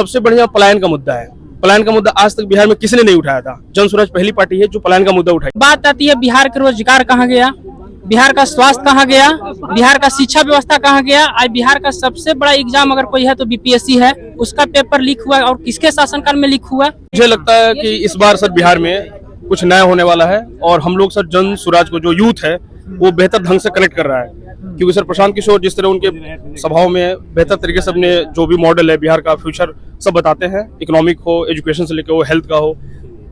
सबसे बढ़िया पलायन का मुद्दा है। पलायन का मुद्दा आज तक बिहार में किसी ने नहीं उठाया था। जन स्वराज पहली पार्टी है जो पलायन का मुद्दा उठाई। बात आती है बिहार के रोजगार कहाँ गया, बिहार का स्वास्थ्य कहाँ गया, बिहार का शिक्षा व्यवस्था कहाँ गया। आज बिहार का सबसे बड़ा एग्जाम अगर कोई है तो बीपीएससी है, उसका पेपर लीक हुआ है और किसके शासनकाल में लीक हुआ। मुझे लगता है कि इस बार सर बिहार में कुछ नया होने वाला है और हम लोग सर जन स्वराज को जो यूथ है वो बेहतर ढंग से कनेक्ट कर रहा है, क्योंकि सर प्रशांत किशोर जिस तरह उनके सभाओं में बेहतर तरीके से अपने जो भी मॉडल है बिहार का फ्यूचर सब बताते हैं, इकोनॉमिक हो, एजुकेशन से लेकर हो, हेल्थ का हो,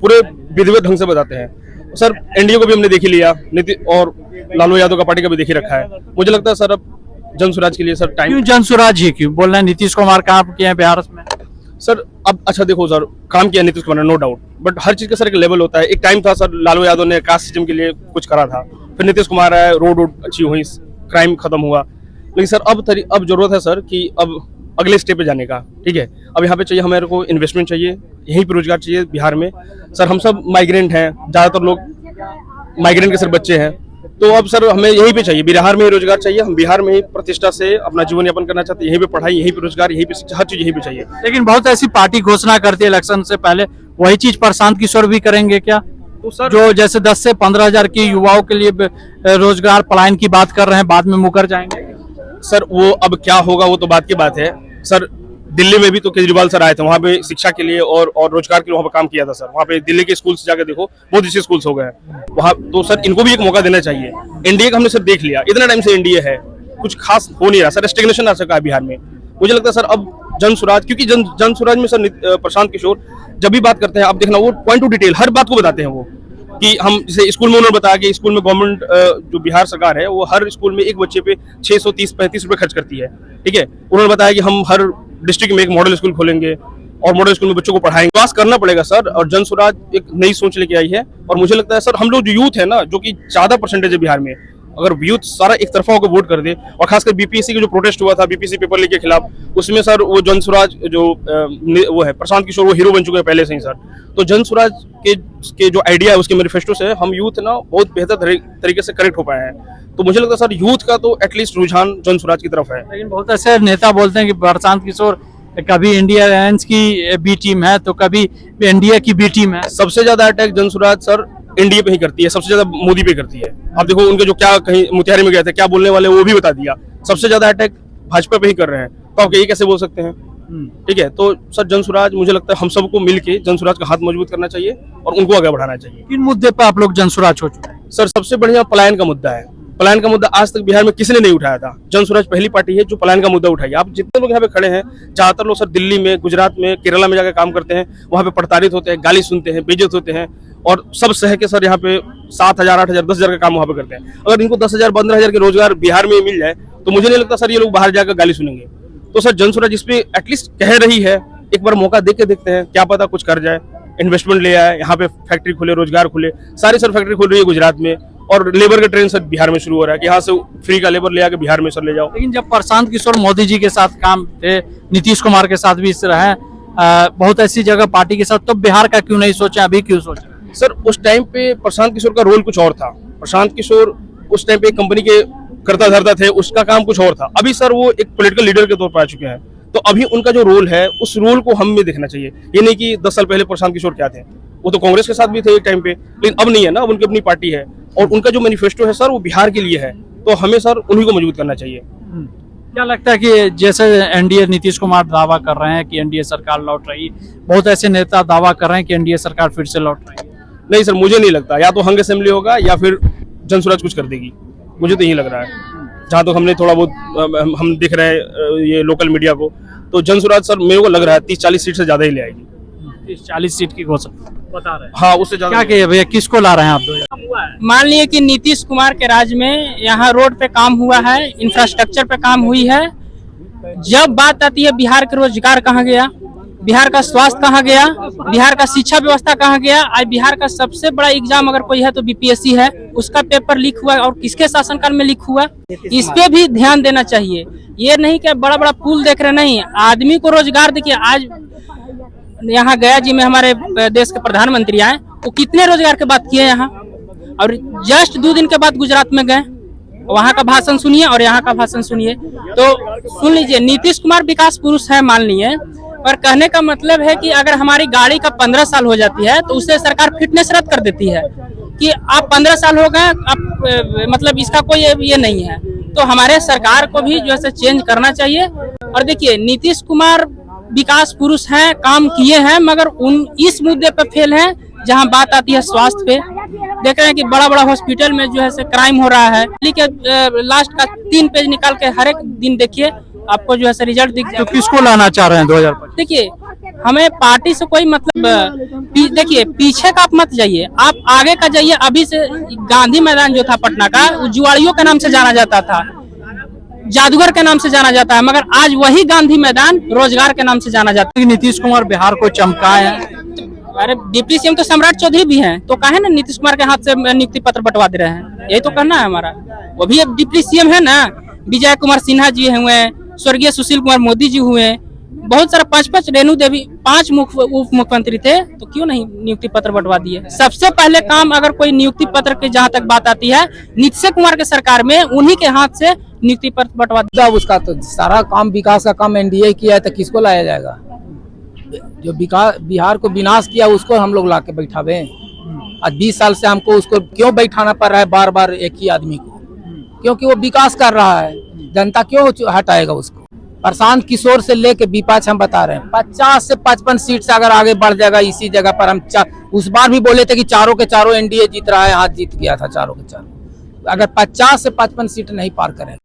पूरे विधिवत ढंग से बताते हैं। सर एनडीए को भी हमने देख ही लिया, और लालू यादव का पार्टी का भी देख ही रखा है। मुझे लगता है सर अब जन स्वराज के लिए सर टाइम। क्यों जन स्वराज ही क्यों बोल रहे हैं? नीतीश कुमार काम किए हैं बिहार में सर। अब अच्छा देखो सर, काम किया नीतीश कुमार ने, नो डाउट, बट हर चीज का सर एक लेवल होता है। एक टाइम था सर लालू यादव ने कास्ट सिस्टम के लिए कुछ करा था, फिर नीतीश कुमार आया, रोड अच्छी हुई, क्राइम खत्म हुआ। लेकिन सर अब जरूरत है सर कि अब अगले स्टेप पे जाने का। ठीक है, अब यहाँ पे चाहिए हमारे को इन्वेस्टमेंट चाहिए, यहीं पे रोजगार चाहिए बिहार में। सर हम सब माइग्रेंट हैं, ज्यादातर लोग माइग्रेंट के सर बच्चे हैं, तो अब सर हमें यहीं पे चाहिए, बिहार में ही रोजगार चाहिए। हम बिहार में ही प्रतिष्ठा से अपना जीवन यापन करना चाहते हैं, यहीं पे पढ़ाई, यहीं पे रोजगार, यहीं पे शिक्षा, हर चीज यहीं पे चाहिए। लेकिन बहुत ऐसी पार्टी घोषणा करती है इलेक्शन से पहले, वही चीज प्रशांत किशोर भी करेंगे क्या? तो सर जो जैसे 10 से 15 हजार की युवाओं के लिए रोजगार पलायन की बात कर रहे हैं, बाद में मुकर जाएंगे। सर वो अब क्या होगा वो तो बात की बात है। सर दिल्ली में भी तो केजरीवाल सर आए थे, वहाँ पे शिक्षा के लिए और रोजगार के लिए वहाँ पे काम किया था सर। वहाँ पे दिल्ली के स्कूल से जाकर देखो, बहुत अच्छे स्कूल्स हो गए हैं वहाँ। तो सर इनको भी एक मौका देना चाहिए। एनडीए का हमने सर देख लिया, इतना टाइम से एनडीए है, कुछ खास हो नहीं रहा सर, स्टेग्नेशन आ सका है बिहार में। मुझे लगता है सर अब जन स्वराज, क्योंकि जन स्वराज में सर प्रशांत किशोर जब भी बात करते हैं, आप देखना वो पॉइंट टू डिटेल हर बात को बताते हैं। वो कि हम जैसे स्कूल में उन्होंने बताया कि स्कूल में गवर्नमेंट जो बिहार सरकार है वो हर स्कूल में एक बच्चे पे 630-35 रुपए खर्च करती है। ठीक है, उन्होंने बताया कि हम हर डिस्ट्रिक्ट में एक मॉडल स्कूल खोलेंगे और मॉडल स्कूल में बच्चों को पढ़ाएंगे। विकास करना पड़ेगा सर, और जन स्वराज एक नई सोच लेके आई है। और मुझे लगता है सर हम लोग जो यूथ है ना, जो कि ज्यादा परसेंटेज है बिहार में, अगर यूथ सारा एक तरफा होकर वोट कर दे, और खासकर बीपीएससी के जो प्रोटेस्ट हुआ था बीपीएससी पेपर लीक के खिलाफ, उसमें सर वो जन स्वराज जो वो है प्रशांत किशोर, वो हीरो बन चुके हैं पहले से ही सर। तो जन स्वराज के जो आइडिया है उसके मैनिफेस्टो से हम यूथ ना बहुत बेहतर तरीके से कनेक्ट हो पाए हैं। तो मुझे लगता है सर यूथ का तो एटलीस्ट रुझान जन स्वराज की तरफ है। लेकिन बहुत ऐसे नेता बोलते हैं कि प्रशांत किशोर कभी इंडिया अलायंस की बी टीम है तो कभी एनडीए की बी टीम है। सबसे ज्यादा अटैक जन स्वराज सर एनडीए पे ही करती है, सबसे ज्यादा मोदी पे करती है। आप देखो उनके जो क्या कहीं मोतिहारी में गए थे, क्या बोलने वाले वो भी बता दिया। सबसे ज्यादा अटैक भाजपा पे ही कर रहे हैं, तो आप ये कैसे बोल सकते हैं? ठीक है, तो सर जन स्वराज, मुझे लगता है हम सबको मिलके जन स्वराज का हाथ मजबूत करना चाहिए और उनको आगे बढ़ाना चाहिए। किन मुद्दे पे आप लोग जन स्वराज हो चुके हैं? सर सबसे बढ़िया पलायन का मुद्दा है। पलायन का मुद्दा आज तक बिहार में किसी ने नहीं उठाया था। जन स्वराज पहली पार्टी है जो पलायन का मुद्दा उठाई। आप जितने लोग यहाँ पे खड़े हैं, ज्यादातर लोग सर दिल्ली में, गुजरात में, केरला में जाकर काम करते हैं, वहाँ पे प्रताड़ित होते हैं, गाली सुनते हैं, बेइज्जत होते हैं, और सब सह के सर यहाँ पे 7,000, 8,000, 10,000 का काम वहाँ पे करते हैं। अगर इनको 10,000, 15,000 के रोजगार बिहार में मिल जाए तो मुझे नहीं लगता सर ये लोग बाहर जाकर गाली सुनेंगे। तो सर जन स्वराज इसपे एटलीस्ट कह रही है, एक बार मौका दे के देखते हैं, क्या पता कुछ कर जाए, इन्वेस्टमेंट ले आए, यहाँ पे फैक्ट्री खुले, रोजगार खुले। सारी सर फैक्ट्री खुल रही है गुजरात में, और लेबर का ट्रेन सर बिहार में शुरू हो रहा है कि यहाँ से फ्री का लेबर ले आके बिहार में सर ले जाओ। लेकिन जब प्रशांत किशोर मोदी जी के साथ काम थे, नीतीश कुमार के साथ भी इस तरह है, बहुत ऐसी जगह पार्टी के साथ, तो बिहार का क्यों नहीं सोचा, अभी क्यों सोचा? सर उस टाइम पे प्रशांत किशोर का रोल कुछ और था। प्रशांत किशोर उस टाइम पे एक कंपनी के कर्ता धर्ता थे, उसका काम कुछ और था। अभी सर वो एक पॉलिटिकल लीडर के तौर पर आ चुके हैं, तो अभी उनका जो रोल है उस रोल को हमें देखना चाहिए। ये नहीं कि 10 साल पहले प्रशांत किशोर क्या थे, वो तो कांग्रेस के साथ भी थे एक टाइम पे, लेकिन अब नहीं है ना, अब उनकी अपनी पार्टी है और उनका जो मैनिफेस्टो है सर वो बिहार के लिए है, तो हमें सर उन्हीं को मजबूत करना चाहिए। क्या लगता है कि जैसे एनडीए नीतीश कुमार दावा कर रहे हैं कि एनडीए सरकार लौट रही, बहुत ऐसे नेता दावा कर रहे हैं कि एनडीए सरकार फिर से लौट रही है? नहीं सर, मुझे नहीं लगता। या तो हंग असेंबली होगा या फिर जन स्वराज कुछ कर देगी, मुझे तो यही लग रहा है। जहाँ तक हमने थोड़ा बहुत हम दिख रहे हैं ये लोकल मीडिया को, तो जन स्वराज सर मेरे को लग रहा है 30-40 सीट से ज्यादा ही ले आएगी। 30-40 सीट की घोषणा बता रहे हैं? हाँ, उससे ज्यादा। क्या कहिए भैया, किसको ला रहे हैं आप? मान लिए कि नीतीश कुमार के राज में यहाँ रोड पे काम हुआ है, इंफ्रास्ट्रक्चर पे काम हुई है। जब बात आती है बिहार के रोजगार कहाँ गया, बिहार का स्वास्थ्य कहाँ गया, बिहार का शिक्षा व्यवस्था कहाँ गया। आज बिहार का सबसे बड़ा एग्जाम अगर कोई है तो बीपीएससी है, उसका पेपर लीक हुआ और किसके शासनकाल में लीक हुआ, इस पे भी ध्यान देना चाहिए। ये नहीं कि बड़ा बड़ा पुल देख रहे, नहीं, आदमी को रोजगार देखिए। आज यहाँ गया जी में हमारे देश के प्रधानमंत्री आए, वो कितने रोजगार की बात किए यहाँ, और जस्ट 2 दिन के बाद गुजरात में गए, वहाँ का भाषण सुनिए और यहाँ का भाषण सुनिए। तो सुन लीजिए, नीतीश कुमार विकास पुरुष है मान लिए, और कहने का मतलब है कि अगर हमारी गाड़ी का 15 साल हो जाती है तो उससे सरकार फिटनेस रद्द कर देती है कि आप 15 साल हो गए, आप मतलब इसका कोई ये नहीं है। तो हमारे सरकार को भी जो है चेंज करना चाहिए। और देखिए नीतीश कुमार विकास पुरुष हैं, काम किए हैं, मगर उन इस मुद्दे पे फेल हैं जहां बात आती है स्वास्थ्य पे। देख रहे हैं कि बड़ा बड़ा हॉस्पिटल में जो है क्राइम हो रहा है। लेकिन लास्ट का 3 पेज निकाल के हर एक दिन देखिए, आपको जो है रिजल्ट दिख तो किसको लाना चाह रहे हैं 2025? देखिए हमें पार्टी से कोई मतलब देखिए पीछे का आप मत जाइए, आप आगे का जाइए। अभी से गांधी मैदान जो था पटना का, जुआड़ियों के नाम से जाना जाता था, जादूगर के नाम से जाना जाता है, मगर आज वही गांधी मैदान रोजगार के नाम से जाना जाता कि नीतीश कुमार बिहार को चमकाए हैं। है। अरे डिप्टी सीएम तो सम्राट चौधरी भी हैं, तो काहे ना नीतीश कुमार के हाथ से नियुक्ति पत्र बंटवा दे रहे हैं, यही तो करना है हमारा। वो भी अब डिप्टी सीएम है ना, विजय कुमार सिन्हा जी हुए, स्वर्गीय सुशील कुमार मोदी जी हुए, बहुत सारा 5 रेणु देवी 5 उप मुख्यमंत्री थे, तो क्यों नहीं नियुक्ति पत्र बंटवा दिए। सबसे पहले काम अगर कोई नियुक्ति पत्र की जहाँ तक बात आती है, नीतीश कुमार के सरकार में उन्हीं के हाथ से नियुक्ति पत्र बंटवा दिया। उसका तो सारा काम विकास का काम एनडीए किया है, तो किसको लाया जाएगा? जो बिहार को विनाश किया उसको हम लोग ला के बैठावे। आज 20 साल से हमको उसको क्यों बैठाना पड़ रहा है बार बार एक ही आदमी को? क्योंकि वो विकास कर रहा है, जनता क्यों हटाएगा उसको? प्रशांत किशोर से लेके विपक्ष हम बता रहे हैं 50 से 55 सीट से अगर आगे बढ़ जाएगा इसी जगह पर। हम उस बार भी बोले थे कि चारों के चारों एनडीए जीत रहा है, हाथ जीत गया था चारों के चारों। अगर 50 से 55 सीट नहीं पार करें